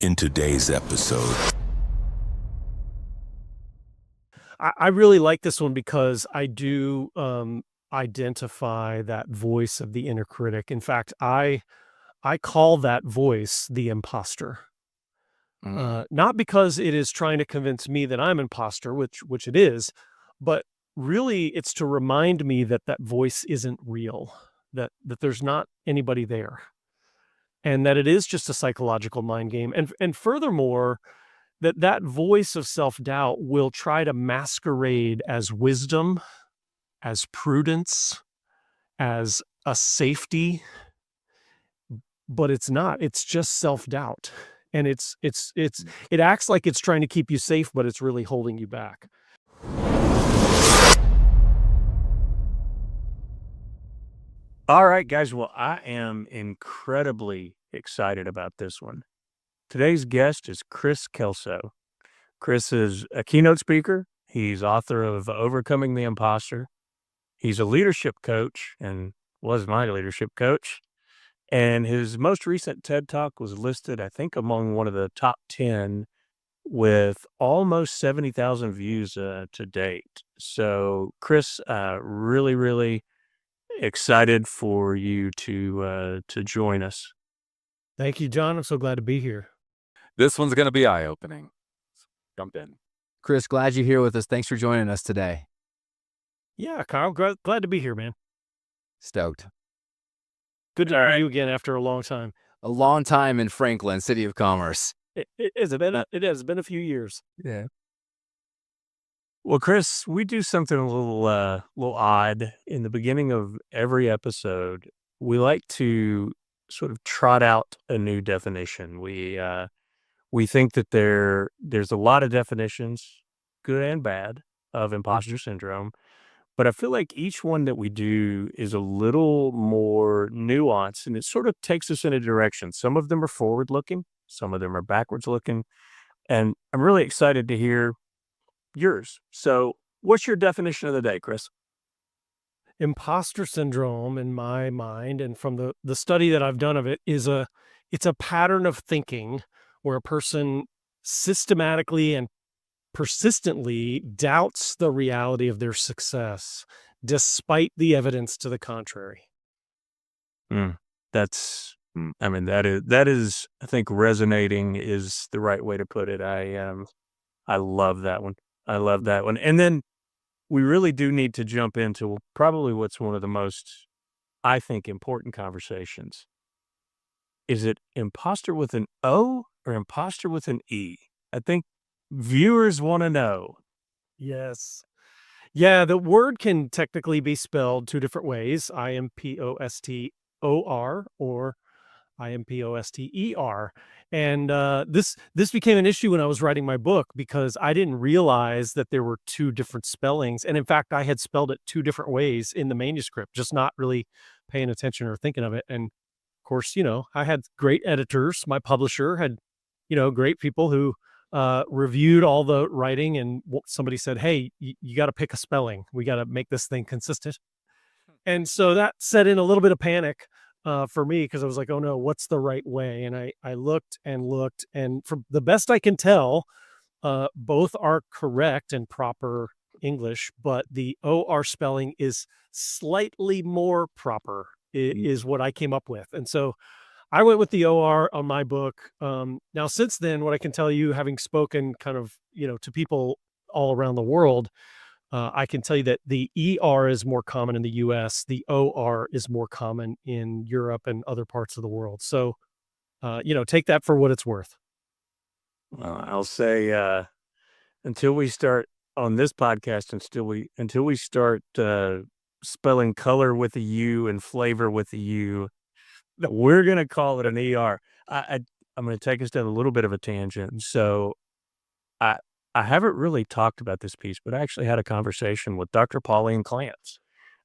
In today's episode, I really like this one because I do identify that voice of the inner critic. In fact, I call that voice the imposter. Not because it is trying to convince me that I'm imposter, which it is, but really it's to remind me that that voice isn't real, that there's not anybody there, and that it is just a psychological mind game. And furthermore, that voice of self-doubt will try to masquerade as wisdom, as prudence, as a safety, but it's not. It's just self-doubt. And it acts like it's trying to keep you safe, but it's really holding you back. All right, guys. Well, I am incredibly excited about this one. Today's guest is Kris Kelso. Kris is a keynote speaker. He's author of Overcoming the Impostor. He's a leadership coach and was my leadership coach. And his most recent TED Talk was listed, I think, among one of the top 10 with almost 70,000 views to date. So, Kris, really, really excited for you to join us. Thank you, John. I'm so glad to be here. This one's going to be eye-opening. Jump in. Kris, glad you're here with us. Thanks for joining us today. Yeah, Kyle, glad to be here, man. Stoked. Good to meet you again after a long time. A long time in Franklin, City of Commerce. It has been a few years. Yeah. Well, Kris, we do something a little odd in the beginning of every episode. We like to sort of trot out a new definition. We think that there's a lot of definitions, good and bad, of imposter syndrome. But I feel like each one that we do is a little more nuanced, and it sort of takes us in a direction. Some of them are forward-looking, some of them are backwards-looking, and I'm really excited to hear yours. So what's your definition of the day, Kris? Imposter syndrome, in my mind, and from the study that I've done of it, it's a pattern of thinking where a person systematically and persistently doubts the reality of their success, despite the evidence to the contrary. That is, I think resonating is the right way to put it. I love that one. I love that one. And then we really do need to jump into probably what's one of the most, I think, important conversations. Is it imposter with an O or imposter with an E? I think viewers want to know. Yes. Yeah, the word can technically be spelled two different ways, Impostor or Imposter. And this became an issue when I was writing my book because I didn't realize that there were two different spellings. And in fact, I had spelled it two different ways in the manuscript, just not really paying attention or thinking of it. And of course, I had great editors. My publisher had, great people who reviewed all the writing, and somebody said, hey, you got to pick a spelling. We got to make this thing consistent. And so that set in a little bit of panic for me, because I was like, oh no, what's the right way? And I looked, and from the best I can tell, both are correct and proper English, but the OR spelling is slightly more proper, is what I came up with. And so I went with the OR on my book. Now, since then, what I can tell you, having spoken kind of, to people all around the world, I can tell you that the ER is more common in the US. The OR is more common in Europe and other parts of the world. So, take that for what it's worth. Well, I'll say until we start on this podcast, until we start spelling color with a U and flavor with a U, we're going to call it an ER. I'm going to take us down a little bit of a tangent. So I haven't really talked about this piece, but I actually had a conversation with Dr. Pauline Clance,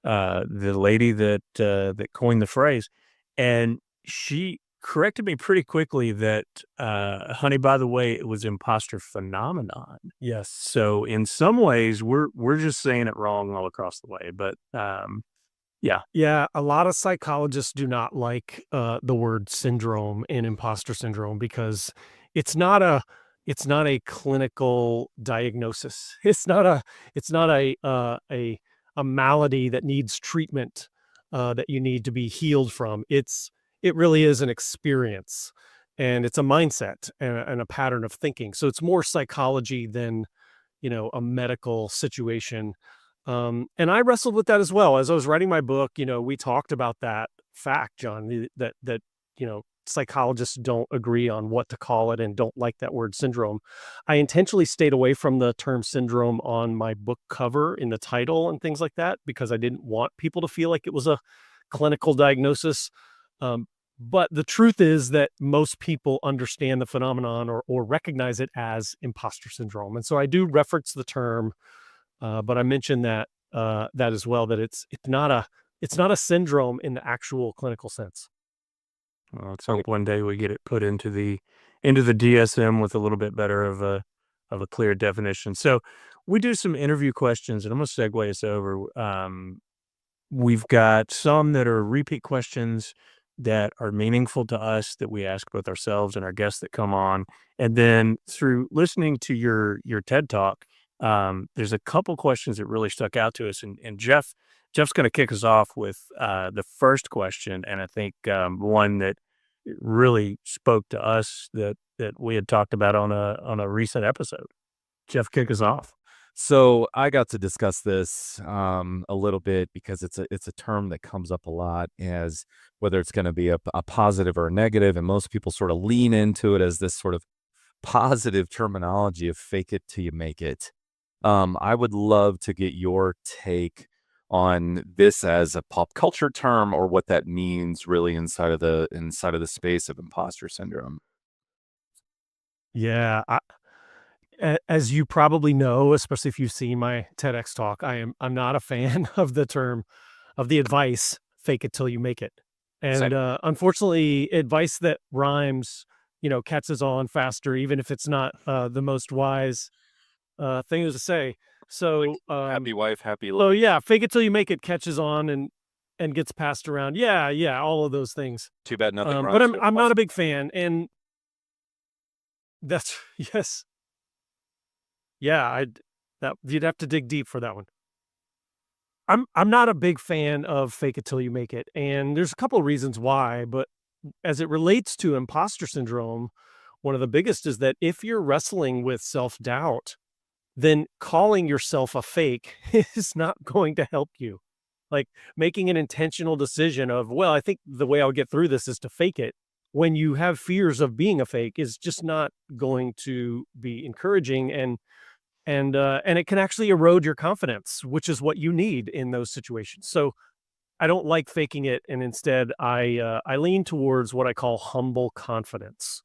the lady that coined the phrase. And she corrected me pretty quickly that, honey, by the way, it was imposter phenomenon. Yes. So in some ways, we're just saying it wrong all across the way. But yeah. Yeah. A lot of psychologists do not like the word syndrome and imposter syndrome because it's not a clinical diagnosis. It's not a malady that needs treatment, that you need to be healed from. It really is an experience, and it's a mindset and a pattern of thinking. So it's more psychology than, a medical situation. And I wrestled with that as well. As I was writing my book, we talked about that fact, John, that, psychologists don't agree on what to call it and don't like that word syndrome. I intentionally stayed away from the term syndrome on my book cover in the title and things like that because I didn't want people to feel like it was a clinical diagnosis. But the truth is that most people understand the phenomenon or recognize it as imposter syndrome. And so I do reference the term, but I mentioned that as well, that it's not a syndrome in the actual clinical sense. Well, let's hope one day we get it put into the DSM with a little bit better of a clear definition. So we do some interview questions, and I'm going to segue us over. We've got some that are repeat questions that are meaningful to us that we ask both ourselves and our guests that come on. And then through listening to your TED Talk, there's a couple questions that really stuck out to us. And Jeff's going to kick us off with the first question, and I think one that really spoke to us that we had talked about on a recent episode. Jeff, kick us off. So I got to discuss this a little bit because it's a term that comes up a lot as whether it's going to be a positive or a negative, and most people sort of lean into it as this sort of positive terminology of fake it till you make it. I would love to get your take on this as a pop culture term or what that means really inside of the space of imposter syndrome. Yeah, as you probably know, especially if you've seen my TEDx talk, I'm not a fan of the advice "fake it till you make it," and unfortunately, advice that rhymes, catches on faster, even if it's not the most wise thing to say. So, Happy wife, happy so life. yeah, "fake it till you make it" catches on and gets passed around. Yeah, all of those things. Too bad nothing But rhymes. I'm not a big fan, and that's yes. Yeah, you'd have to dig deep for that one. I'm not a big fan of fake it till you make it, and there's a couple of reasons why, but as it relates to imposter syndrome, one of the biggest is that if you're wrestling with self-doubt, then calling yourself a fake is not going to help you. Like making an intentional decision of, well, I think the way I'll get through this is to fake it when you have fears of being a fake is just not going to be encouraging and it can actually erode your confidence, which is what you need in those situations. So I don't like faking it, and instead I lean towards what I call humble confidence,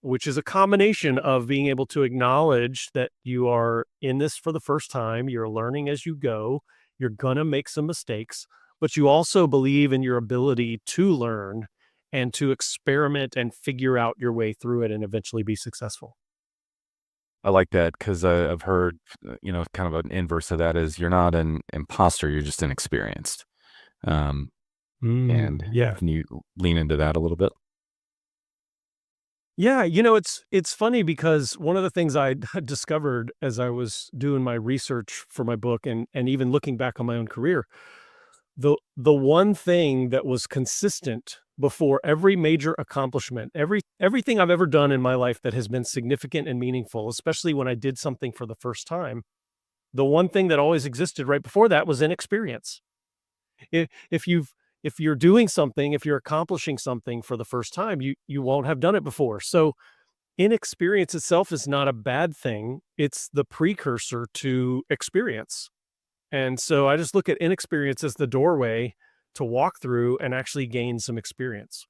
which is a combination of being able to acknowledge that you are in this for the first time, you're learning as you go, you're gonna make some mistakes, but you also believe in your ability to learn and to experiment and figure out your way through it and eventually be successful. I like that because I've heard, kind of an inverse of that is you're not an imposter, you're just inexperienced. And Yeah. can you lean into that a little bit? Yeah, it's funny because one of the things I discovered as I was doing my research for my book and even looking back on my own career, the one thing that was consistent before every major accomplishment, everything I've ever done in my life that has been significant and meaningful, especially when I did something for the first time, the one thing that always existed right before that was inexperience. If you're doing something, if you're accomplishing something for the first time, you won't have done it before. So inexperience itself is not a bad thing. It's the precursor to experience. And so I just look at inexperience as the doorway to walk through and actually gain some experience.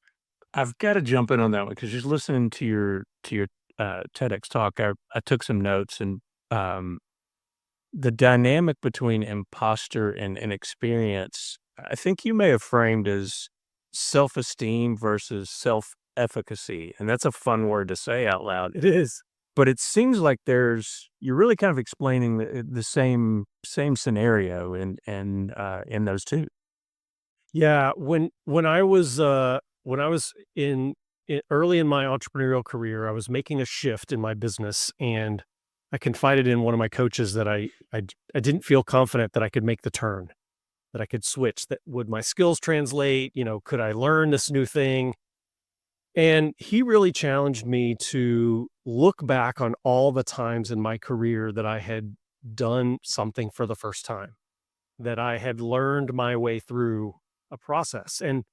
I've got to jump in on that one because just listening to your TEDx talk, I took some notes, and the dynamic between imposter and inexperience, I think you may have framed as self-esteem versus self-efficacy, and that's a fun word to say out loud. It is. But it seems like you're really kind of explaining the same scenario in those two. Yeah, when I was in early in my entrepreneurial career, I was making a shift in my business, and I confided in one of my coaches that I didn't feel confident that I could make the turn, that I could switch, that would my skills translate, could I learn this new thing? And he really challenged me to look back on all the times in my career that I had done something for the first time, that I had learned my way through a process. And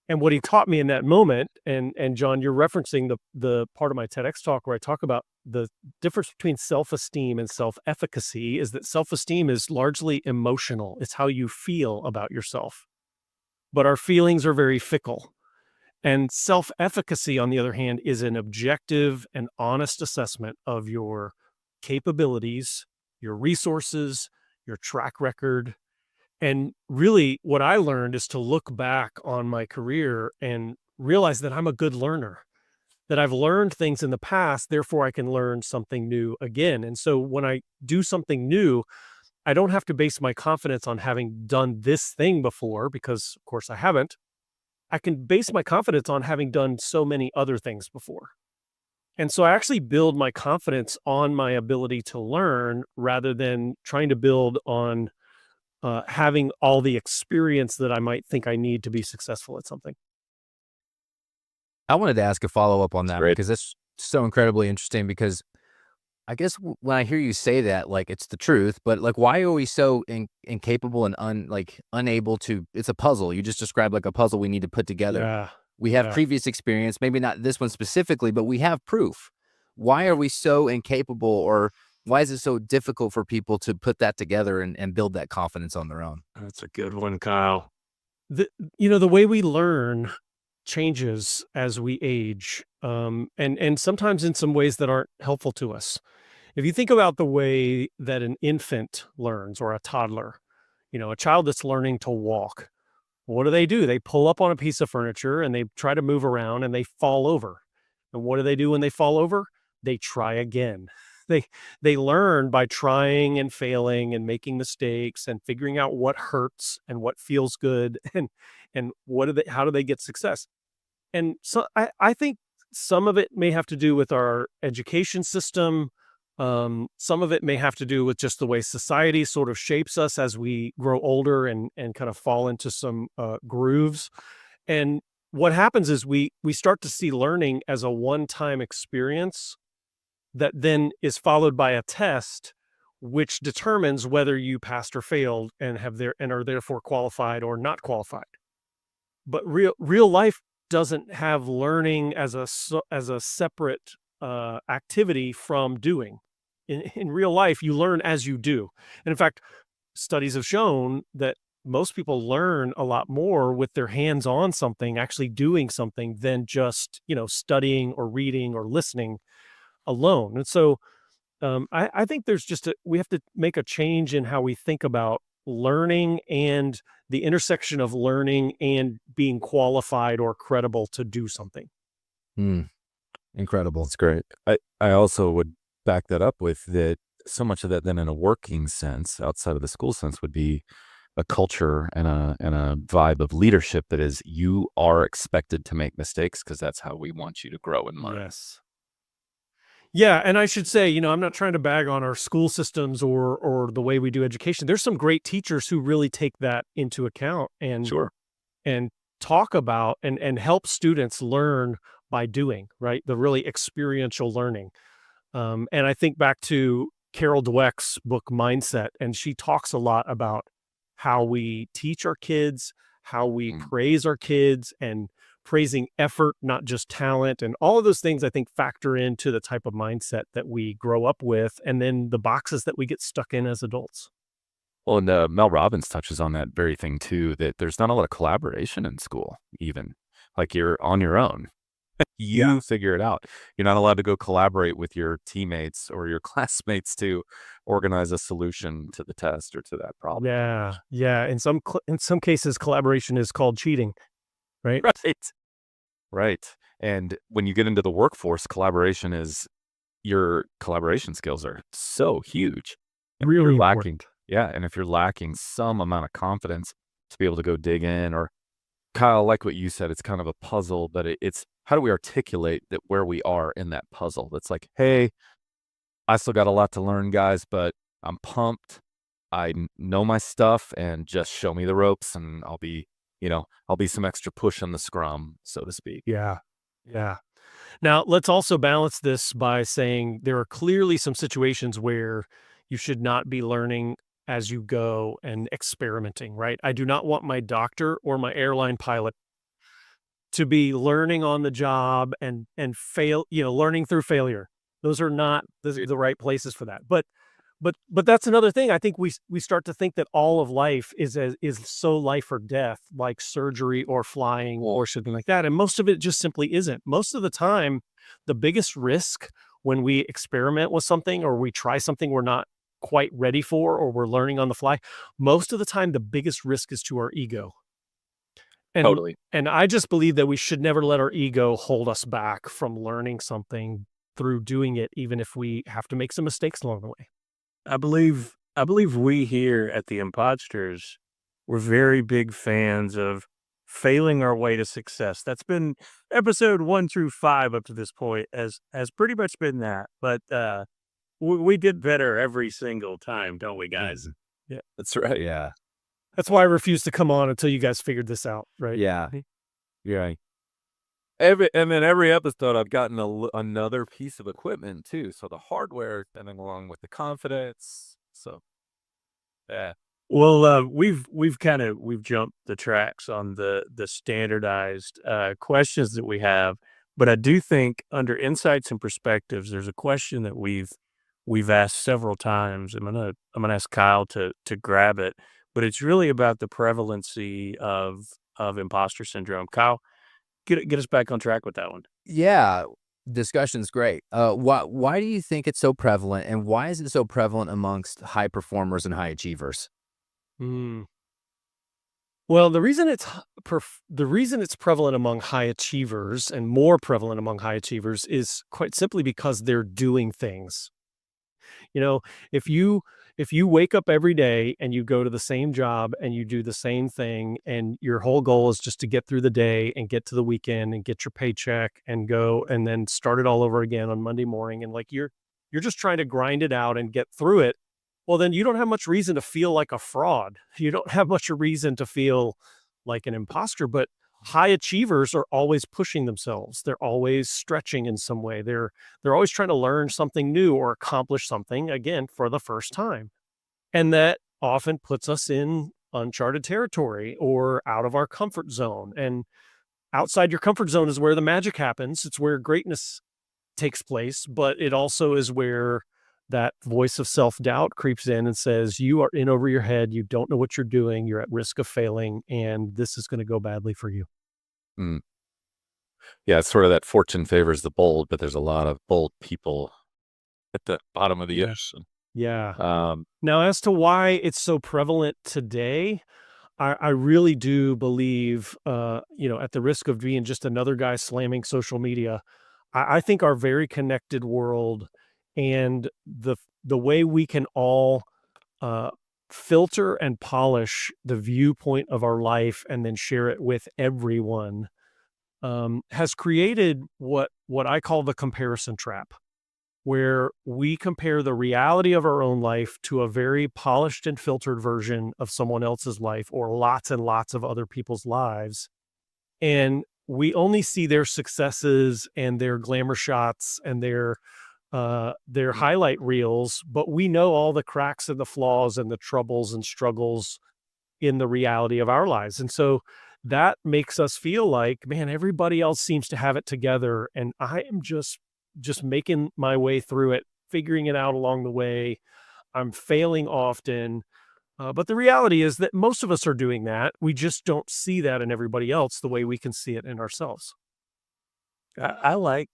what he taught me in that moment, and John, you're referencing the part of my TEDx talk where I talk about the difference between self-esteem and self-efficacy, is that self-esteem is largely emotional. It's how you feel about yourself. But our feelings are very fickle. And self-efficacy, on the other hand, is an objective and honest assessment of your capabilities, your resources, your track record. And really, what I learned is to look back on my career and realize that I'm a good learner, that I've learned things in the past, therefore I can learn something new again. And so when I do something new, I don't have to base my confidence on having done this thing before, because of course I haven't. I can base my confidence on having done so many other things before. And so I actually build my confidence on my ability to learn rather than trying to build on having all the experience that I might think I need to be successful at something. I wanted to ask a follow-up on that great. because it's so incredibly interesting, because I guess when I hear you say that, like, it's the truth, but like, why are we so incapable and unable to, it's a puzzle. You just described like a puzzle we need to put together. Yeah. We have Yeah. previous experience, maybe not this one specifically, but we have proof. Why are we so incapable, or why is it so difficult for people to put that together and build that confidence on their own? That's a good one, Kyle. The way we learn changes as we age, and sometimes in some ways that aren't helpful to us. If you think about the way that an infant learns, or a toddler, a child that's learning to walk, what do? They pull up on a piece of furniture and they try to move around and they fall over. And what do when they fall over? They try again. They learn by trying and failing and making mistakes and figuring out what hurts and what feels good and how do they get success? And so I think some of it may have to do with our education system. Some of it may have to do with just the way society sort of shapes us as we grow older and kind of fall into some grooves. And what happens is we start to see learning as a one-time experience that then is followed by a test, which determines whether you passed or failed and are therefore qualified or not qualified. But real life doesn't have learning as a separate activity from doing. In real life, you learn as you do. And in fact, studies have shown that most people learn a lot more with their hands on something, actually doing something, than just, studying or reading or listening alone. And so I think we have to make a change in how we think about learning and the intersection of learning and being qualified or credible to do something. Incredible. That's great. I also would back that up with that. So much of that then in a working sense, outside of the school sense, would be a culture and a vibe of leadership that is, you are expected to make mistakes because that's how we want you to grow and learn. Yes. Yeah, and I should say, I'm not trying to bag on our school systems or the way we do education. There's some great teachers who really take that into account and Sure. and talk about and help students learn by doing, right? The really experiential learning. And I think back to Carol Dweck's book Mindset, and she talks a lot about how we teach our kids, how we praise our kids, and praising effort, not just talent, and all of those things I think factor into the type of mindset that we grow up with, and then the boxes that we get stuck in as adults. Well, and Mel Robbins touches on that very thing too, that there's not a lot of collaboration in school, even. Like, you're on your own. You figure it out. You're not allowed to go collaborate with your teammates or your classmates to organize a solution to the test or to that problem. Yeah. In some cases, collaboration is called cheating, right? Right. And when you get into the workforce, your collaboration skills are so huge. And if Really you're lacking, important. and if you're lacking some amount of confidence to be able to go dig in or Kyle, like what you said, it's kind of a puzzle, but it's how do we articulate that where we are in that puzzle? That's like, hey, I still got a lot to learn, guys, but I'm pumped. I know my stuff, and just show me the ropes, and I'll be some extra push on the scrum, so to speak. Yeah. Yeah. Now, let's also balance this by saying there are clearly some situations where you should not be learning as you go and experimenting, right? I do not want my doctor or my airline pilot to be learning on the job and fail, learning through failure. Those are not the right places for that. But that's another thing. I think we start to think that all of life is so life or death, like surgery or flying or something like that. And most of it just simply isn't. Most of the time, the biggest risk when we experiment with something or we try something we're not quite ready for or we're learning on the fly, most of the time the biggest risk is to our ego. And, Totally. And I just believe that we should never let our ego hold us back from learning something through doing it, even if we have to make some mistakes along the way. I believe we here at the Impodsters, we're very big fans of failing our way to success. That's been episode 1 through 5 up to this point has pretty much been that. But we did better every single time, don't we, guys? Yeah, That's right. Yeah. that's why I refused to come on until you guys figured this out, right? Yeah. Yeah. Every episode, I've gotten another piece of equipment too. So the hardware coming along with the confidence. So, yeah. Well, we've jumped the tracks on the standardized questions that we have, but I do think under insights and perspectives, there's a question that we've asked several times. I'm gonna ask Kyle to grab it, but it's really about the prevalency of imposter syndrome. Kyle, get us back on track with that one. Yeah, discussion's great. Why do you think it's so prevalent, and why is it so prevalent amongst high performers and high achievers? Well, the reason it's prevalent among high achievers and more prevalent among high achievers is quite simply because they're doing things. You know, if you wake up every day and you go to the same job and you do the same thing and your whole goal is just to get through the day and get to the weekend and get your paycheck and go and then start it all over again on Monday morning, and like you're just trying to grind it out and get through it, well, then you don't have much reason to feel like a fraud. You don't have much reason to feel like an imposter. But high achievers are always pushing themselves. They're always stretching in some way. They're always trying to learn something new or accomplish something again for the first time. And that often puts us in uncharted territory or out of our comfort zone. And outside your comfort zone is where the magic happens. It's where greatness takes place, but it also is where that voice of self-doubt creeps in and says, you are in over your head. You don't know what you're doing. You're at risk of failing, and this is going to go badly for you. Mm. Yeah, it's sort of that fortune favors the bold, but there's a lot of bold people at the bottom of the ocean. Yeah. Now, as to why it's so prevalent today, I really do believe, at the risk of being just another guy slamming social media, I think our very connected world and the way we can all filter and polish the viewpoint of our life and then share it with everyone has created what I call the comparison trap, where we compare the reality of our own life to a very polished and filtered version of someone else's life or lots and lots of other people's lives. And we only see their successes and their glamour shots and their highlight reels, but we know all the cracks and the flaws and the troubles and struggles in the reality of our lives. And so that makes us feel like, man, everybody else seems to have it together, and I am just making my way through it, figuring it out along the way. I'm failing often. But the reality is that most of us are doing that. We just don't see that in everybody else the way we can see it in ourselves. I like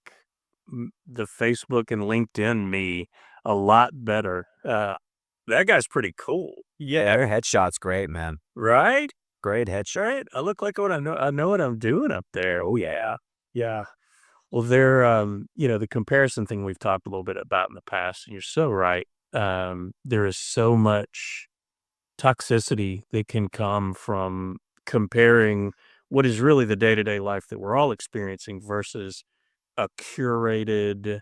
the Facebook and LinkedIn me a lot better. That guy's pretty cool, Yeah, your headshot's great, man. right? Great headshot. Right. I look like what I know. I know what I'm doing up there. Oh yeah. Yeah. Well, there, the comparison thing we've talked a little bit about in the past, and you're so right. There is so much toxicity that can come from comparing what is really the day-to-day life that we're all experiencing versus a curated,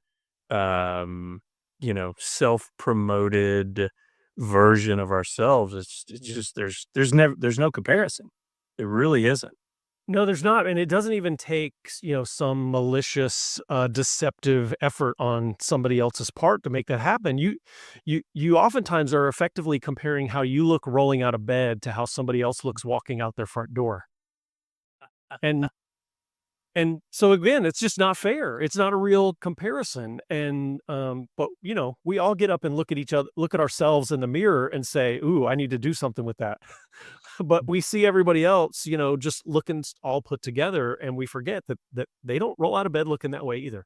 self-promoted version of ourselves. It's just there's no comparison. It really isn't. No, there's not, and it doesn't even take, some malicious, deceptive effort on somebody else's part to make that happen. You oftentimes are effectively comparing how you look rolling out of bed to how somebody else looks walking out their front door. And and so again, it's just not fair. It's not a real comparison. And but we all get up and look at each other, look at ourselves in the mirror and say, "Ooh, I need to do something with that." But we see everybody else, just looking all put together, and we forget that they don't roll out of bed looking that way either.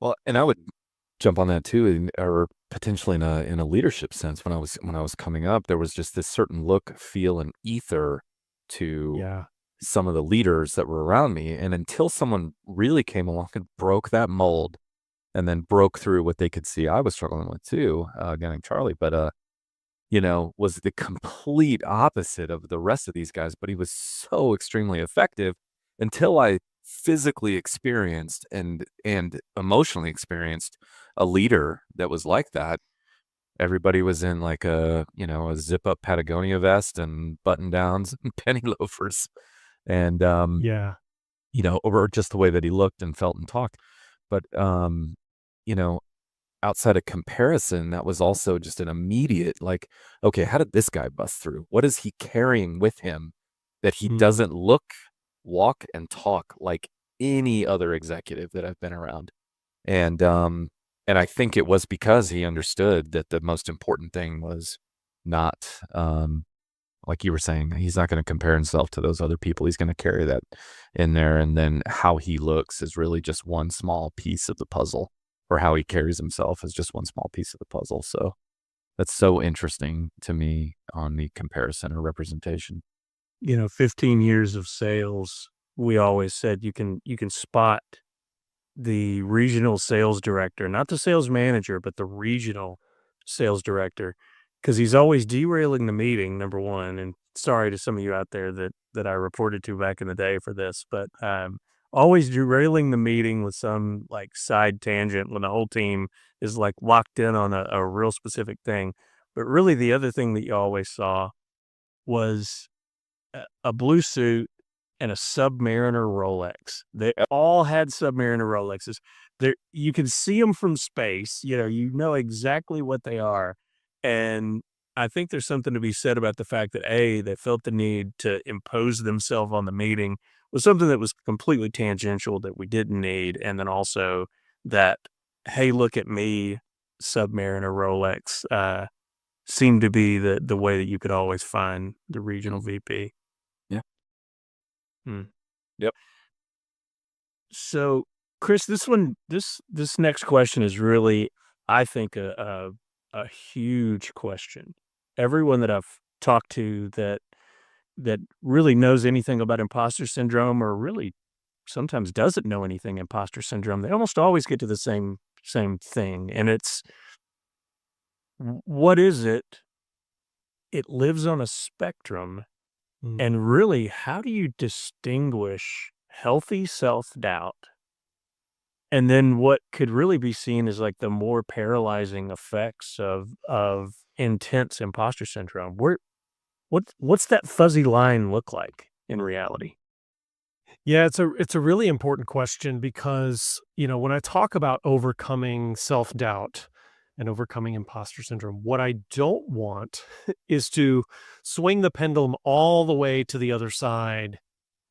Well, and I would jump on that too, or potentially in a leadership sense. When I was coming up, there was just this certain look, feel, and ether to Yeah. some of the leaders that were around me. And until someone really came along and broke that mold, and then broke through what they could see I was struggling with too, getting Charlie, but was the complete opposite of the rest of these guys. But he was so extremely effective until I physically experienced and emotionally experienced a leader that was like that. Everybody was in like a zip up Patagonia vest and button downs and penny loafers. And, Yeah. or just the way that he looked and felt and talked. But, outside of comparison, that was also just an immediate, like, okay, how did this guy bust through? What is he carrying with him that he Mm. doesn't look, walk, and talk like any other executive that I've been around? And I think it was because he understood that the most important thing was not, like you were saying, he's not going to compare himself to those other people. He's going to carry that in there. And then how he looks is really just one small piece of the puzzle, or how he carries himself is just one small piece of the puzzle. So that's so interesting to me on the comparison or representation. 15 years of sales, we always said you can spot the regional sales director, not the sales manager, but the regional sales director, because he's always derailing the meeting, number one. And sorry to some of you out there that I reported to back in the day for this, but always derailing the meeting with some like side tangent when the whole team is like locked in on a real specific thing. But really, the other thing that you always saw was a blue suit and a Submariner Rolex. They all had Submariner Rolexes. You can see them from space. You know exactly what they are. And I think there's something to be said about the fact that they felt the need to impose themselves on the meeting was something that was completely tangential that we didn't need. And then also that, hey, look at me, Submariner Rolex, seemed to be the way that you could always find the regional VP. Yeah. Hmm. Yep. So, Kris, this next question is really, I think, a huge question. Everyone that I've talked to that really knows anything about imposter syndrome, or really sometimes doesn't know anything imposter syndrome, they almost always get to the same thing, and it's, what is it? It lives on a spectrum. Mm. And really, how do you distinguish healthy self-doubt and then what could really be seen as like the more paralyzing effects of intense imposter syndrome? What's that fuzzy line look like in reality? Yeah, it's a really important question because, when I talk about overcoming self-doubt and overcoming imposter syndrome, what I don't want is to swing the pendulum all the way to the other side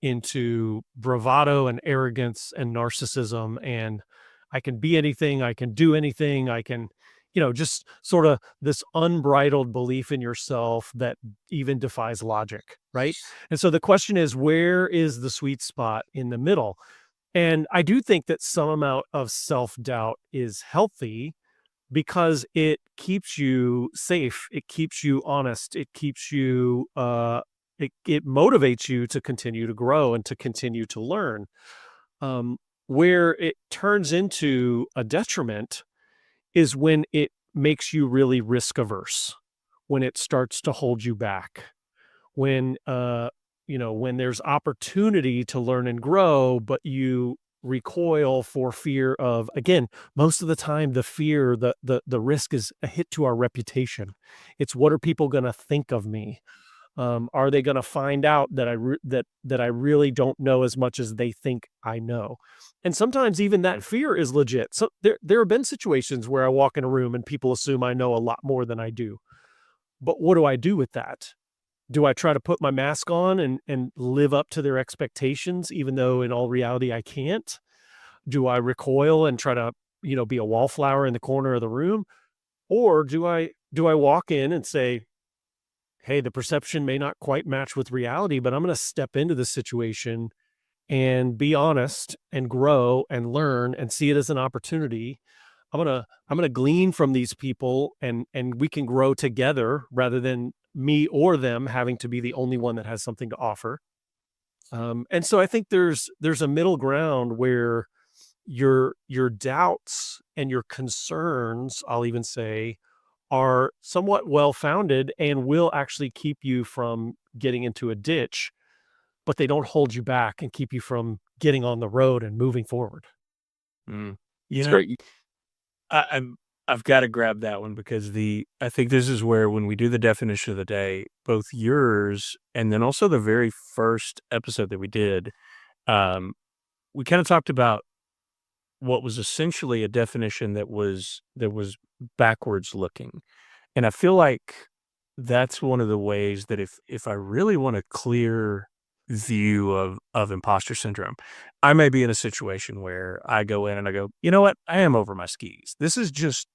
into bravado and arrogance and narcissism, and I can be anything, I can do anything, I can, just sort of this unbridled belief in yourself that even defies logic, right? And so the question is, where is the sweet spot in the middle? And I do think that some amount of self-doubt is healthy because it keeps you safe, it keeps you honest, it keeps you it motivates you to continue to grow and to continue to learn. Where it turns into a detriment is when it makes you really risk averse, when it starts to hold you back, when when there's opportunity to learn and grow, but you recoil for fear of, again, most of the time, the fear, the risk is a hit to our reputation. It's what are people going to think of me? Are they going to find out that that I really don't know as much as they think I know? And sometimes even that fear is legit. So there have been situations where I walk in a room and people assume I know a lot more than I do. But what do I do with that? Do I try to put my mask on and live up to their expectations, even though in all reality I can't? Do I recoil and try to, be a wallflower in the corner of the room? Or do I walk in and say, hey, the perception may not quite match with reality, but I'm going to step into the situation and be honest and grow and learn and see it as an opportunity. I'm going to glean from these people and we can grow together rather than me or them having to be the only one that has something to offer. And so I think there's a middle ground where your doubts and your concerns, I'll even say, are somewhat well-founded and will actually keep you from getting into a ditch, but they don't hold you back and keep you from getting on the road and moving forward. It's great. I've got to grab that one because I think this is where when we do the definition of the day, both yours and then also the very first episode that we did, we kind of talked about what was essentially a definition that was backwards looking. And I feel like that's one of the ways that if I really want a clear view of imposter syndrome, I may be in a situation where I go in and I go, you know what? I am over my skis. This is just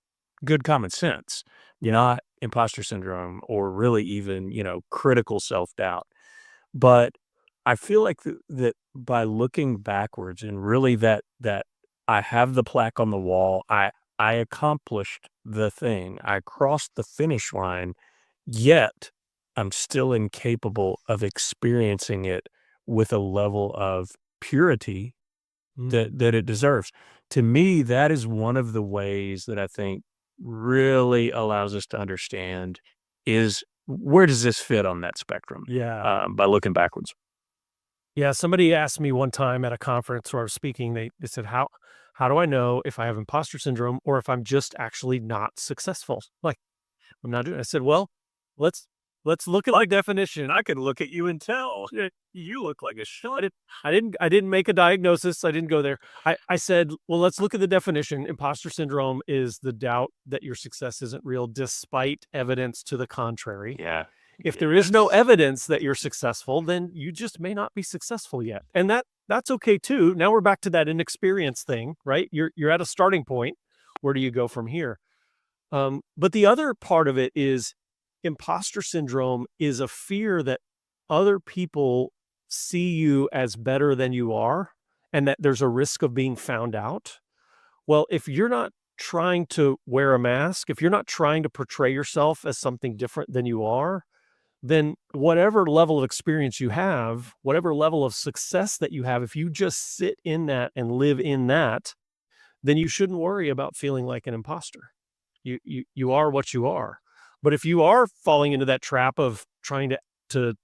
good common sense, not imposter syndrome or really even, critical self-doubt. But I feel like that by looking backwards and really that I have the plaque on the wall, I accomplished the thing, I crossed the finish line, yet I'm still incapable of experiencing it with a level of purity that it deserves. To me, that is one of the ways that I think really allows us to understand is where does this fit on that spectrum? Yeah. By looking backwards. Yeah. Somebody asked me one time at a conference where I was speaking, they said, how do I know if I have imposter syndrome or if I'm just actually not successful? Like, I'm not doing it. I said, well, let's look at the definition. I can look at you and tell you look like a shot. I didn't make a diagnosis. I didn't go there. I said, well, let's look at the definition. Imposter syndrome is the doubt that your success isn't real despite evidence to the contrary. Yeah. If there is no evidence that you're successful, then you just may not be successful yet. And that's okay too. Now we're back to that inexperience thing, right? You're at a starting point. Where do you go from here? But the other part of it is imposter syndrome is a fear that other people see you as better than you are and that there's a risk of being found out. Well, if you're not trying to wear a mask, if you're not trying to portray yourself as something different than you are, then whatever level of experience you have, whatever level of success that you have, if you just sit in that and live in that, then you shouldn't worry about feeling like an imposter. You are what you are. But if you are falling into that trap of trying to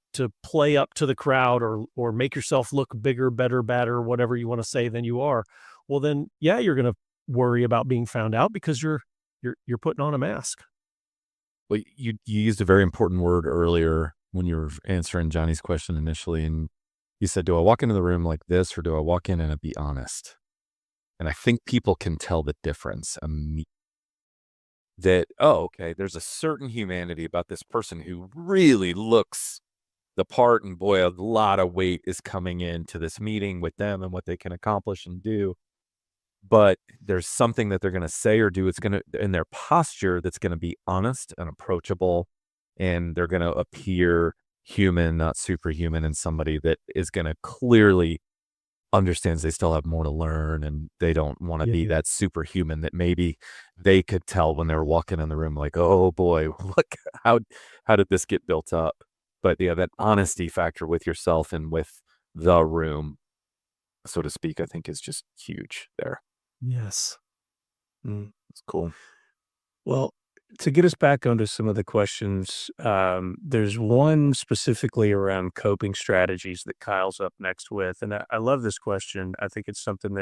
play up to the crowd or make yourself look bigger, better, badder, whatever you want to say than you are, well then, yeah, you're going to worry about being found out because you're putting on a mask. Well, you used a very important word earlier when you were answering Johnny's question initially, and you said, do I walk into the room like this or do I walk in and be honest? And I think people can tell the difference that, oh, okay, there's a certain humanity about this person who really looks the part, and boy, a lot of weight is coming into this meeting with them and what they can accomplish and do. But there's something that they're going to say or do. It's going to, in their posture, that's going to be honest and approachable, and they're going to appear human, not superhuman, and somebody that is going to clearly understands they still have more to learn, and they don't want to be that superhuman that maybe they could tell when they were walking in the room, like, oh boy, look, how did this get built up? But yeah, that honesty factor with yourself and with the room, so to speak, I think is just huge there. Yes. That's cool. Well, to get us back onto some of the questions, there's one specifically around coping strategies that Kyle's up next with, and I love this question. I think it's something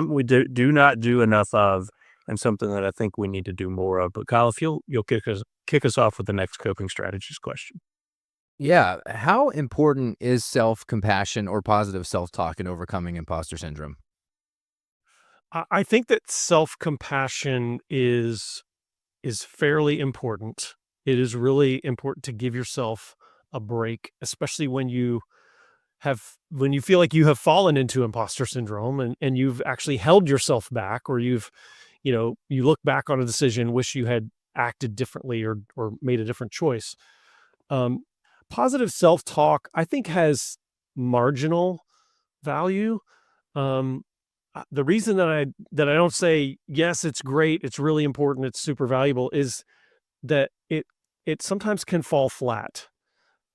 we do not do enough of, and something that I think we need to do more of. But Kyle, if you'll kick us off with the next coping strategies question. Yeah. How important is self-compassion or positive self-talk in overcoming imposter syndrome? I think that self-compassion is fairly important. It is really important to give yourself a break, especially when you feel like you have fallen into imposter syndrome and you've actually held yourself back, or you look back on a decision, wish you had acted differently or made a different choice. Positive self-talk, I think, has marginal value. The reason that I don't say yes, it's great, it's really important, it's super valuable, is that it sometimes can fall flat.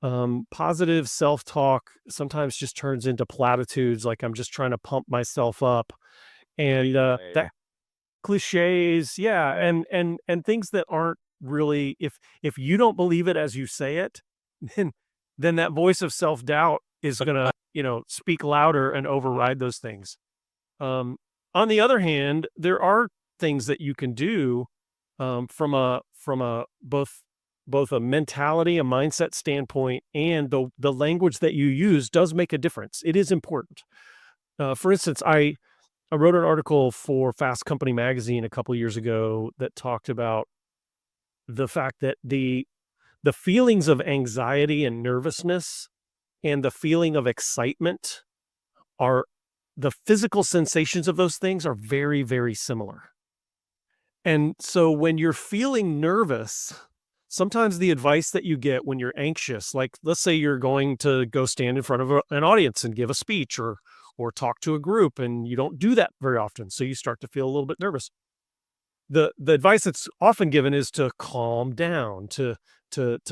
Positive self-talk sometimes just turns into platitudes, like I'm just trying to pump myself up, and that cliches, yeah, and things that aren't really. If you don't believe it as you say it, then that voice of self-doubt is gonna speak louder and override those things. On the other hand, there are things that you can do from a both a mentality, a mindset standpoint, and the language that you use does make a difference. It is important. For instance, I wrote an article for Fast Company magazine a couple years ago that talked about the fact that the feelings of anxiety and nervousness and the feeling of excitement are the physical sensations of those things are very, very similar. And so when you're feeling nervous, sometimes the advice that you get when you're anxious, like let's say you're going to go stand in front of an audience and give a speech or talk to a group, and you don't do that very often, so you start to feel a little bit nervous. The advice that's often given is to calm down, to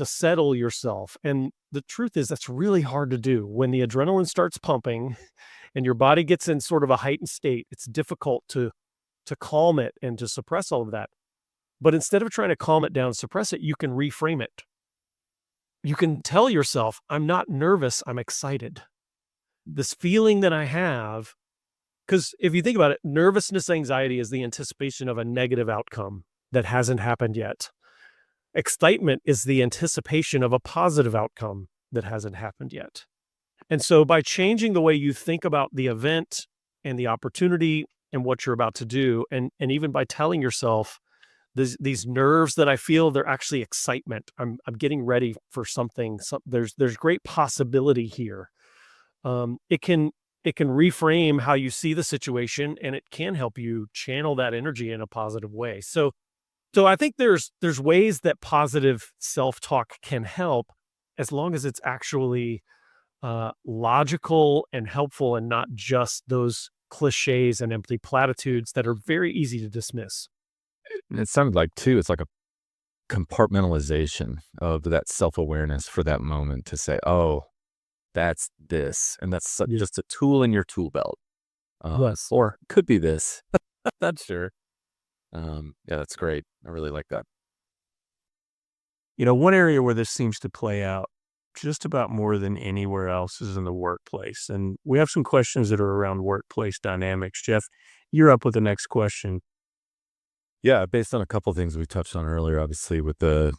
settle yourself. And the truth is that's really hard to do. When the adrenaline starts pumping and your body gets in sort of a heightened state, it's difficult to calm it and to suppress all of that. But instead of trying to calm it down, suppress it, you can reframe it. You can tell yourself, I'm not nervous, I'm excited. This feeling that I have, because if you think about it, nervousness, anxiety is the anticipation of a negative outcome that hasn't happened yet. Excitement is the anticipation of a positive outcome that hasn't happened yet. And so by changing the way you think about the event and the opportunity and what you're about to do, and even by telling yourself, these nerves that I feel, they're actually excitement. I'm getting ready for something. There's great possibility here. It can reframe how you see the situation, and it can help you channel that energy in a positive way. So I think there's ways that positive self-talk can help, as long as it's actually logical and helpful, and not just those cliches and empty platitudes that are very easy to dismiss. It sounded like, too, it's like a compartmentalization of that self-awareness for that moment to say, oh, that's this, and that's Yeah. just a tool in your tool belt. Yes. Or could be this. Not sure. Yeah, that's great. I really like that. One area where this seems to play out just about more than anywhere else is in the workplace. And we have some questions that are around workplace dynamics. Jeff, you're up with the next question. Yeah, based on a couple of things we touched on earlier, obviously with the,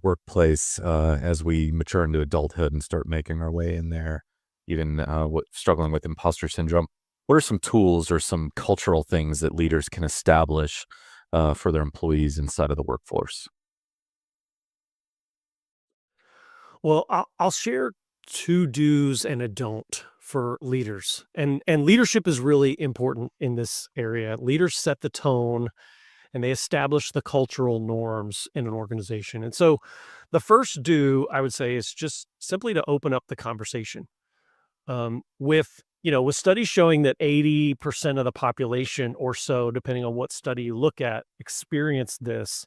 workplace, as we mature into adulthood and start making our way in there, even struggling with imposter syndrome. What are some tools or some cultural things that leaders can establish for their employees inside of the workforce? Well, I'll share two do's and a don't for leaders. And leadership is really important in this area. Leaders set the tone and they establish the cultural norms in an organization. And so the first do, I would say, is just simply to open up the conversation. With studies showing that 80% of the population or so, depending on what study you look at, experience this,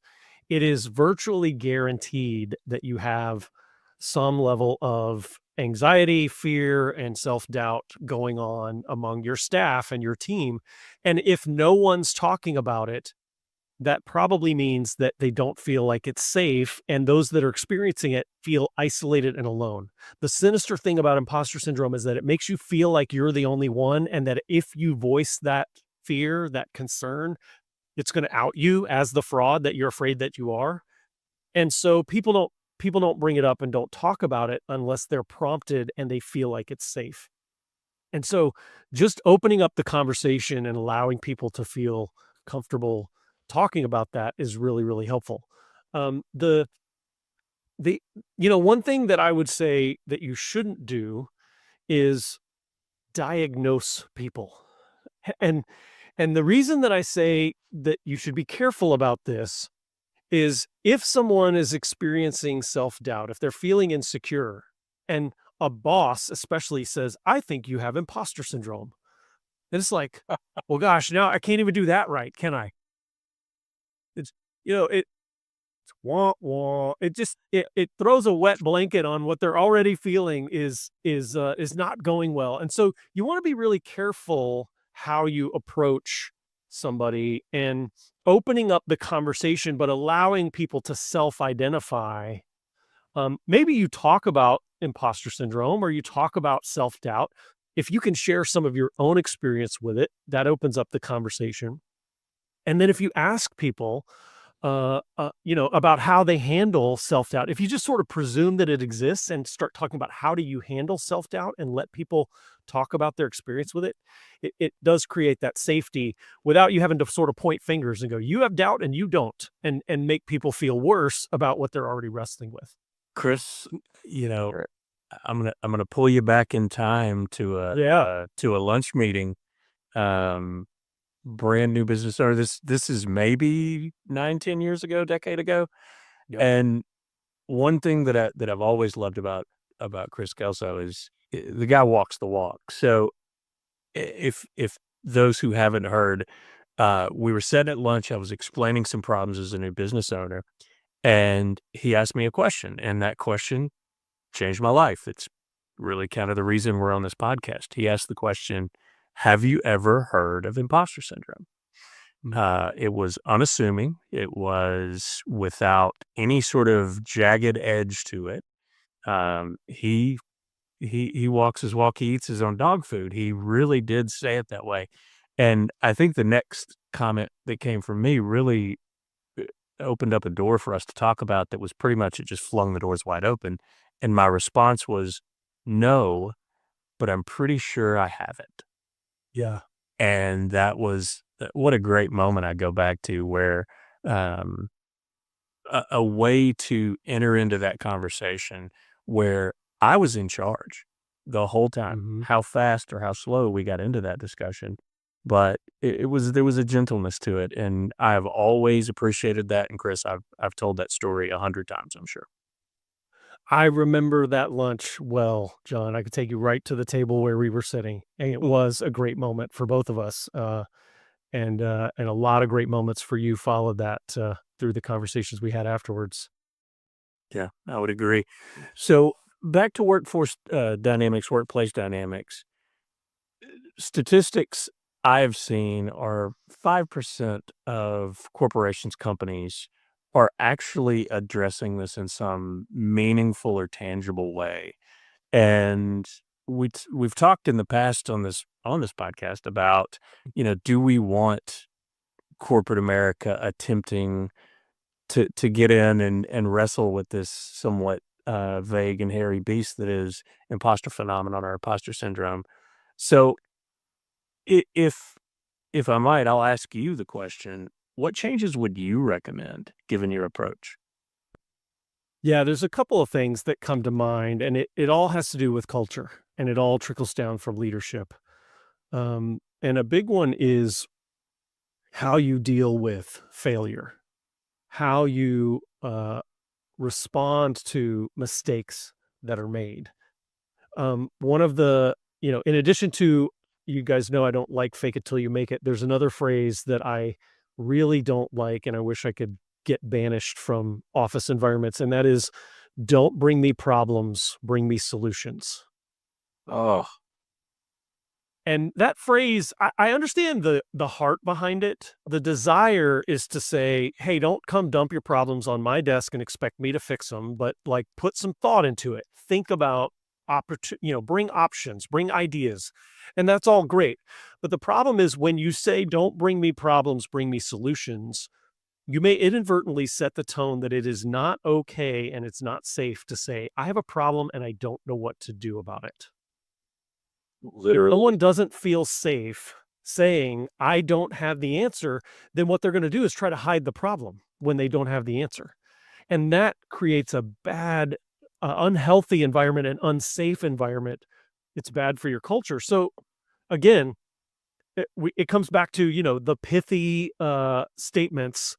it is virtually guaranteed that you have some level of anxiety, fear, and self-doubt going on among your staff and your team. And if no one's talking about it, that probably means that they don't feel like it's safe, and those that are experiencing it feel isolated and alone. The sinister thing about imposter syndrome is that it makes you feel like you're the only one, and that if you voice that fear, that concern, it's going to out you as the fraud that you're afraid that you are. And so people don't bring it up and don't talk about it unless they're prompted and they feel like it's safe. And so just opening up the conversation and allowing people to feel comfortable talking about that is really, really helpful. The one thing that I would say that you shouldn't do is diagnose people. And the reason that I say that you should be careful about this is if someone is experiencing self-doubt, if they're feeling insecure, and a boss especially says, "I think you have imposter syndrome." And it's like, well, gosh, now I can't even do that right, can I? It's, it's wah, wah. It throws a wet blanket on what they're already feeling is not going well. And so you want to be really careful how you approach somebody and opening up the conversation, but allowing people to self-identify. Maybe you talk about imposter syndrome or you talk about self-doubt. If you can share some of your own experience with it, that opens up the conversation. And then if you ask people, about how they handle self-doubt, if you just sort of presume that it exists and start talking about how do you handle self-doubt and let people talk about their experience with it, it does create that safety without you having to sort of point fingers and go, you have doubt and you don't, and make people feel worse about what they're already wrestling with. Chris, I'm gonna pull you back in time to a lunch meeting. Brand new business owner. This is maybe 9-10 years ago, decade ago. Yep. And one thing that I've always loved about Kris Kelso is the guy walks the walk. So if those who haven't heard, we were sitting at lunch, I was explaining some problems as a new business owner, and he asked me a question, and that question changed my life. It's really kind of the reason we're on this podcast. He asked the question, have you ever heard of imposter syndrome? It was unassuming. It was without any sort of jagged edge to it. He walks his walk. He eats his own dog food. He really did say it that way. And I think the next comment that came from me really opened up a door for us to talk about that was pretty much, it just flung the doors wide open. And my response was, no, but I'm pretty sure I haven't. Yeah. And that was, what a great moment I go back to where a way to enter into that conversation where I was in charge the whole time. Mhm. How fast or how slow we got into that discussion. But there was a gentleness to it. And I've always appreciated that. And Chris, I've told that story 100 times, I'm sure. I remember that lunch well, John. I could take you right to the table where we were sitting, and it was a great moment for both of us. And a lot of great moments for you followed that through the conversations we had afterwards. Yeah, I would agree. So back to workforce dynamics, workplace dynamics. Statistics I've seen are 5% of corporations, companies are actually addressing this in some meaningful or tangible way. And we've talked in the past on this podcast about, do we want corporate America attempting to get in and wrestle with this somewhat vague and hairy beast that is imposter phenomenon or imposter syndrome. So if I might, I'll ask you the question, what changes would you recommend given your approach? Yeah, there's a couple of things that come to mind, and it all has to do with culture, and it all trickles down from leadership. And a big one is how you deal with failure, how you respond to mistakes that are made. One of the, in addition to, you guys know I don't like fake it till you make it, there's another phrase that I really don't like, and I wish I could get banished from office environments, and that is, don't bring me problems, bring me solutions. Oh, And that phrase, I understand the heart behind it. The desire is to say, hey, don't come dump your problems on my desk and expect me to fix them, but like put some thought into it. Think about bring options, bring ideas. And that's all great. But the problem is when you say, don't bring me problems, bring me solutions, you may inadvertently set the tone that it is not okay and it's not safe to say, I have a problem and I don't know what to do about it. If Literally. someone doesn't feel safe saying, I don't have the answer, then what they're going to do is try to hide the problem when they don't have the answer. And that creates a bad, unhealthy environment, an unsafe environment. It's bad for your culture. So again, it comes back to, the pithy statements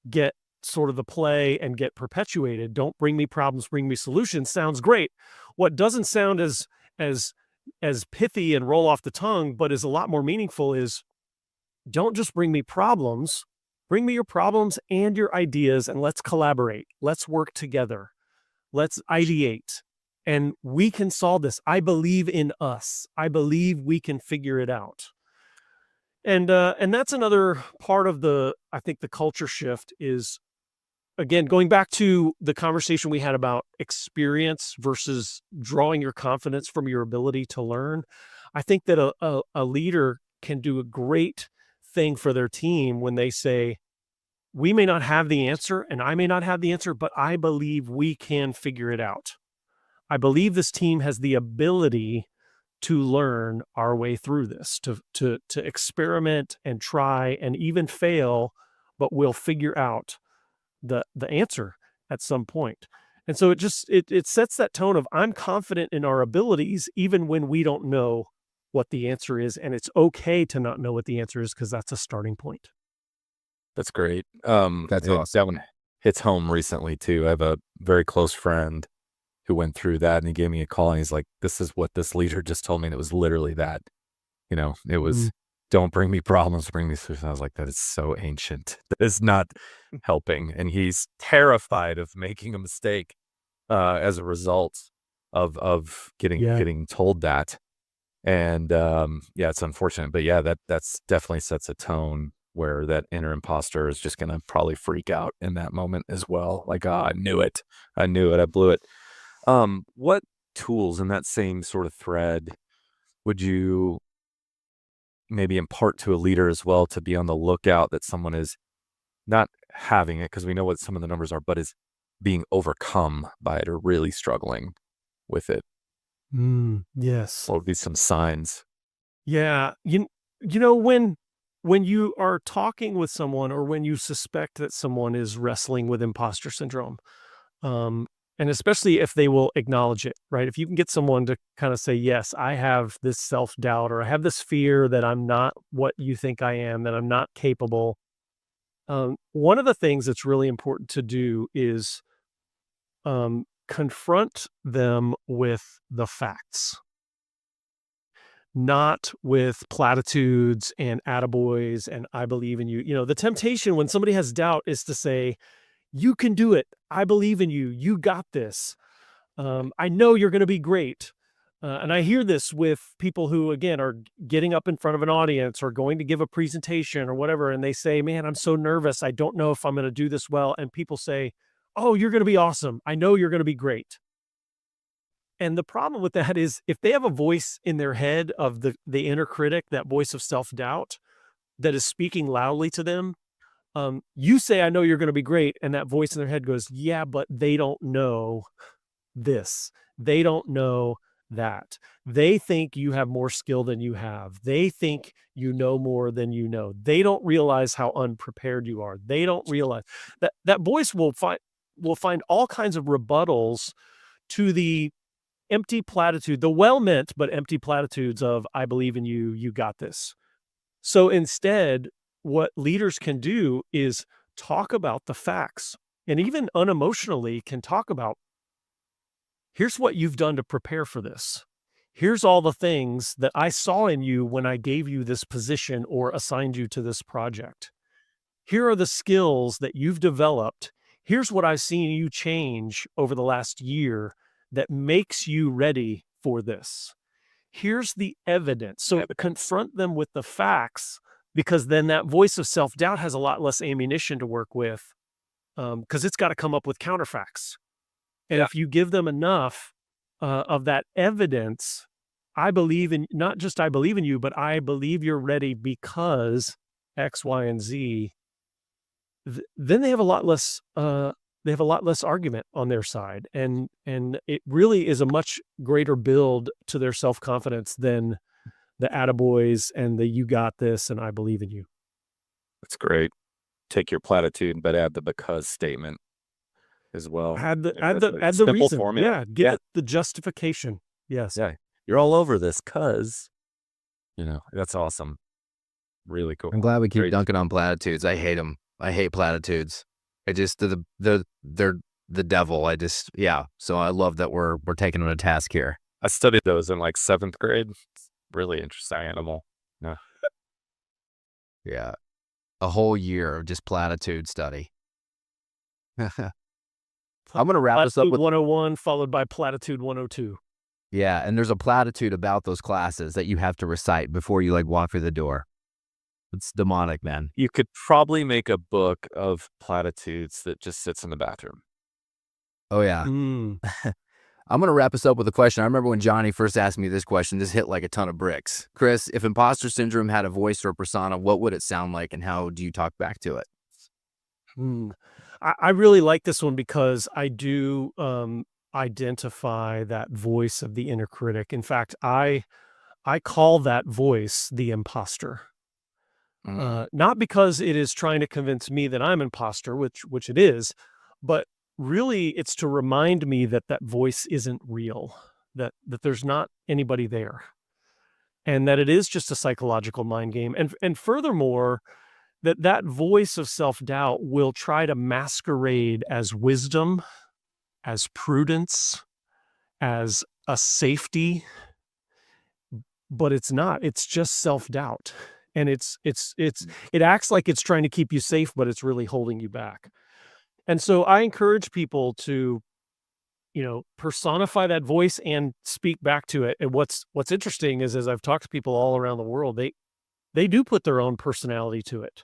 get sort of the play and get perpetuated. Don't bring me problems, bring me solutions. Sounds great. What doesn't sound as pithy and roll off the tongue, but is a lot more meaningful is don't just bring me problems, bring me your problems and your ideas and let's collaborate. Let's work together. Let's ideate and we can solve this. I believe in us. I believe we can figure it out. And that's another part of I think the culture shift is, again, going back to the conversation we had about experience versus drawing your confidence from your ability to learn. I think that a leader can do a great thing for their team when they say, we may not have the answer and I may not have the answer, but I believe we can figure it out. I believe this team has the ability to learn our way through this, to experiment and try and even fail, but we'll figure out the answer at some point. And so it sets that tone of I'm confident in our abilities, even when we don't know what the answer is. And it's okay to not know what the answer is because that's a starting point. That's great. That's awesome. That one hits home recently too. I have a very close friend who went through that and he gave me a call and he's like, this is what this leader just told me. And it was literally that, it was, don't bring me problems, bring me solutions. I was like, that is so ancient. That is not helping. And he's terrified of making a mistake as a result of getting told that. And it's unfortunate, but that's definitely sets a tone where that inner imposter is just going to probably freak out in that moment as well. Like, I knew it. I blew it. What tools in that same sort of thread would you maybe impart to a leader as well to be on the lookout that someone is not having it, because we know what some of the numbers are, but is being overcome by it or really struggling with it? Yes. What would be some signs? Yeah. When you are talking with someone or when you suspect that someone is wrestling with imposter syndrome, and especially if they will acknowledge it, right? If you can get someone to kind of say, yes, I have this self-doubt or I have this fear that I'm not what you think I am, that I'm not capable. One of the things that's really important to do is confront them with the facts, not with platitudes and attaboys and I believe in you. The temptation when somebody has doubt is to say, you can do it. I believe in you. You got this. I know you're going to be great. And I hear this with people who, again, are getting up in front of an audience or going to give a presentation or whatever. And they say, man, I'm so nervous. I don't know if I'm going to do this well. And people say, oh, you're going to be awesome. I know you're going to be great. And the problem with that is if they have a voice in their head of the inner critic, that voice of self-doubt that is speaking loudly to them, you say, I know you're going to be great. And that voice in their head goes, yeah, but they don't know this. They don't know that. They think you have more skill than you have. They think you know more than you know. They don't realize how unprepared you are. They don't realize that voice will find all kinds of rebuttals to the empty platitude, the well-meant but empty platitudes of I believe in you, you got this. So instead, what leaders can do is talk about the facts and even unemotionally can talk about, here's what you've done to prepare for this. Here's all the things that I saw in you when I gave you this position or assigned you to this project. Here are the skills that you've developed. Here's what I've seen you change over the last year that makes you ready for this. Here's the evidence. So confront them with the facts, because then that voice of self-doubt has a lot less ammunition to work with, because it's got to come up with counterfacts. And if you give them enough of that evidence, I believe in, not just I believe in you, but I believe you're ready because X, Y, and Z, then they have a lot less argument on their side. And it really is a much greater build to their self-confidence than the attaboys and the you got this and I believe in you. That's great. Take your platitude, but add the because statement as well. Add the Simple reason. formula. Yeah, give it the justification. Yes. Yeah. You're all over this because, that's awesome. Really cool. I'm glad we keep Great. dunking on platitudes. I hate them. I hate platitudes. I just they're the devil. So I love that we're taking them to task here. I studied those in like 7th grade. It's really interesting animal. Yeah. Yeah. A whole year of just platitude study. I'm going to wrap this up Platitude with 101 followed by Platitude 102. Yeah, and there's a platitude about those classes that you have to recite before you walk through the door. It's demonic, man. You could probably make a book of platitudes that just sits in the bathroom. Oh yeah. I'm going to wrap us up with a question. I remember when Johnny first asked me this question, this hit like a ton of bricks. Kris, if imposter syndrome had a voice or a persona, what would it sound like and how do you talk back to it? I really like this one because I do identify that voice of the inner critic. In fact, I call that voice the imposter. Not because it is trying to convince me that I'm imposter, which it is, but really it's to remind me that that voice isn't real, that there's not anybody there, and that it is just a psychological mind game. And furthermore, that voice of self-doubt will try to masquerade as wisdom, as prudence, as a safety, but it's not. It's just self-doubt. And it acts like it's trying to keep you safe, but it's really holding you back. And so I encourage people to, personify that voice and speak back to it. And what's interesting is, as I've talked to people all around the world, they do put their own personality to it.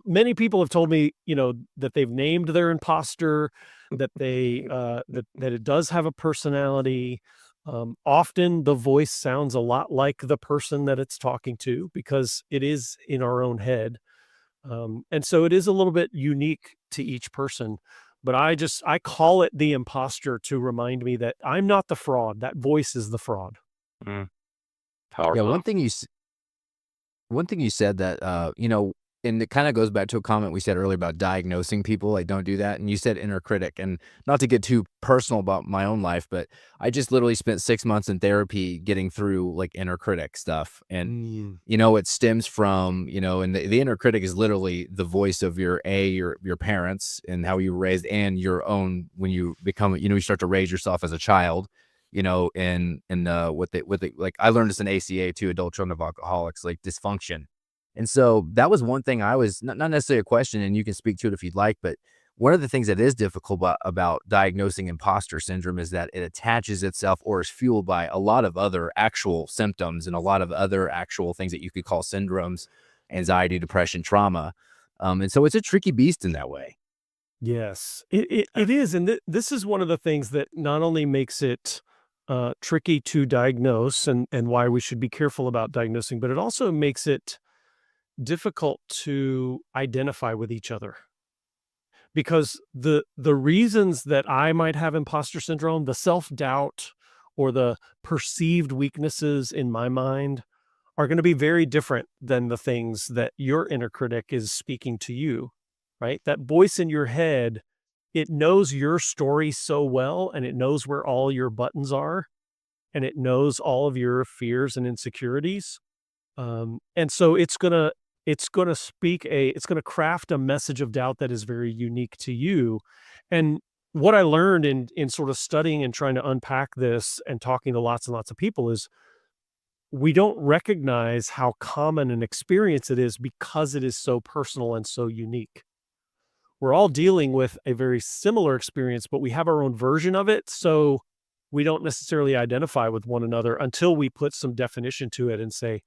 Many people have told me, that they've named their imposter, that that it does have a personality. Often the voice sounds a lot like the person that it's talking to because it is in our own head. And so it is a little bit unique to each person, but I call it the imposter to remind me that I'm not the fraud. That voice is the fraud. Powerful. Yeah, one thing you said that, and it kind of goes back to a comment we said earlier about diagnosing people. Don't do that. And you said inner critic, and not to get too personal about my own life, but I just literally spent 6 months in therapy getting through inner critic stuff. And, it stems from, and the inner critic is literally the voice of your parents and how you were raised, and your own, when you become, you start to raise yourself as a child. And what they I learned this in ACA too, adult children of alcoholics, dysfunction. And so that was one thing I was not necessarily a question, and you can speak to it if you'd like, but one of the things that is difficult about diagnosing imposter syndrome is that it attaches itself or is fueled by a lot of other actual symptoms and a lot of other actual things that you could call syndromes, anxiety, depression, trauma. And so it's a tricky beast in that way. Yes, it is. And this is one of the things that not only makes it tricky to diagnose and why we should be careful about diagnosing, but it also makes it difficult to identify with each other, because the reasons that I might have imposter syndrome, the self-doubt or the perceived weaknesses in my mind, are going to be very different than the things that your inner critic is speaking to you, right? That voice in your head, it knows your story so well, and it knows where all your buttons are, and it knows all of your fears and insecurities. And so it's going to craft a message of doubt that is very unique to you. And what I learned in sort of studying and trying to unpack this and talking to lots and lots of people is we don't recognize how common an experience it is because it is so personal and so unique. We're all dealing with a very similar experience, but we have our own version of it. So we don't necessarily identify with one another until we put some definition to it and say,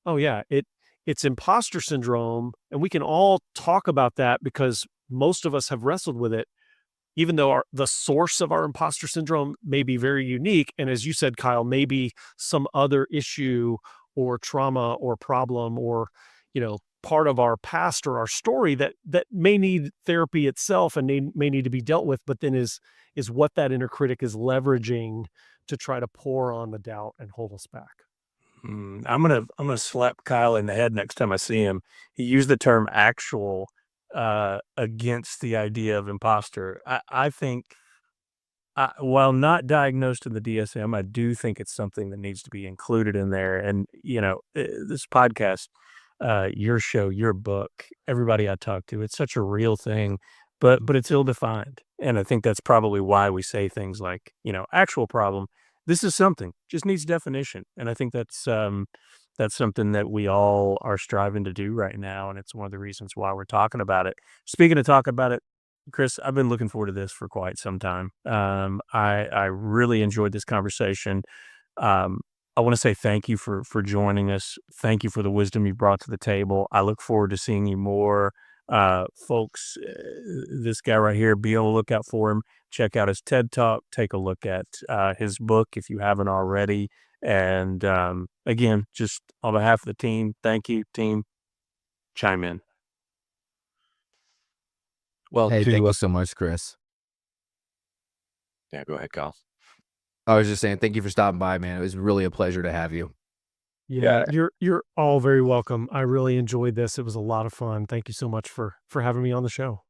oh yeah, it's imposter syndrome. And we can all talk about that because most of us have wrestled with it, even though the source of our imposter syndrome may be very unique. And as you said, Kyle, maybe some other issue or trauma or problem or, part of our past or our story that may need therapy itself and may need to be dealt with, but then is what that inner critic is leveraging to try to pour on the doubt and hold us back. I'm gonna slap Kyle in the head next time I see him. He used the term actual against the idea of imposter. I think, while not diagnosed in the DSM, I do think it's something that needs to be included in there. And this podcast, your show, your book, everybody I talk to, it's such a real thing, but it's ill-defined. And I think that's probably why we say things like, actual problem. This is something, just needs definition. And I think that's something that we all are striving to do right now. And it's one of the reasons why we're talking about it. Speaking of talking about it, Kris, I've been looking forward to this for quite some time. I really enjoyed this conversation. I want to say thank you for joining us. Thank you for the wisdom you brought to the table. I look forward to seeing you more. Folks, this guy right here, be on the lookout for him. Check out his TED Talk. Take a look at his book if you haven't already. And again, just on behalf of the team, thank you, team. Chime in. Well, Hey, thank you so much, Kris. Yeah, go ahead, Kyle. I was just saying, thank you for stopping by, man. It was really a pleasure to have you. Yeah, you're all very welcome. I really enjoyed this. It was a lot of fun. Thank you so much for having me on the show.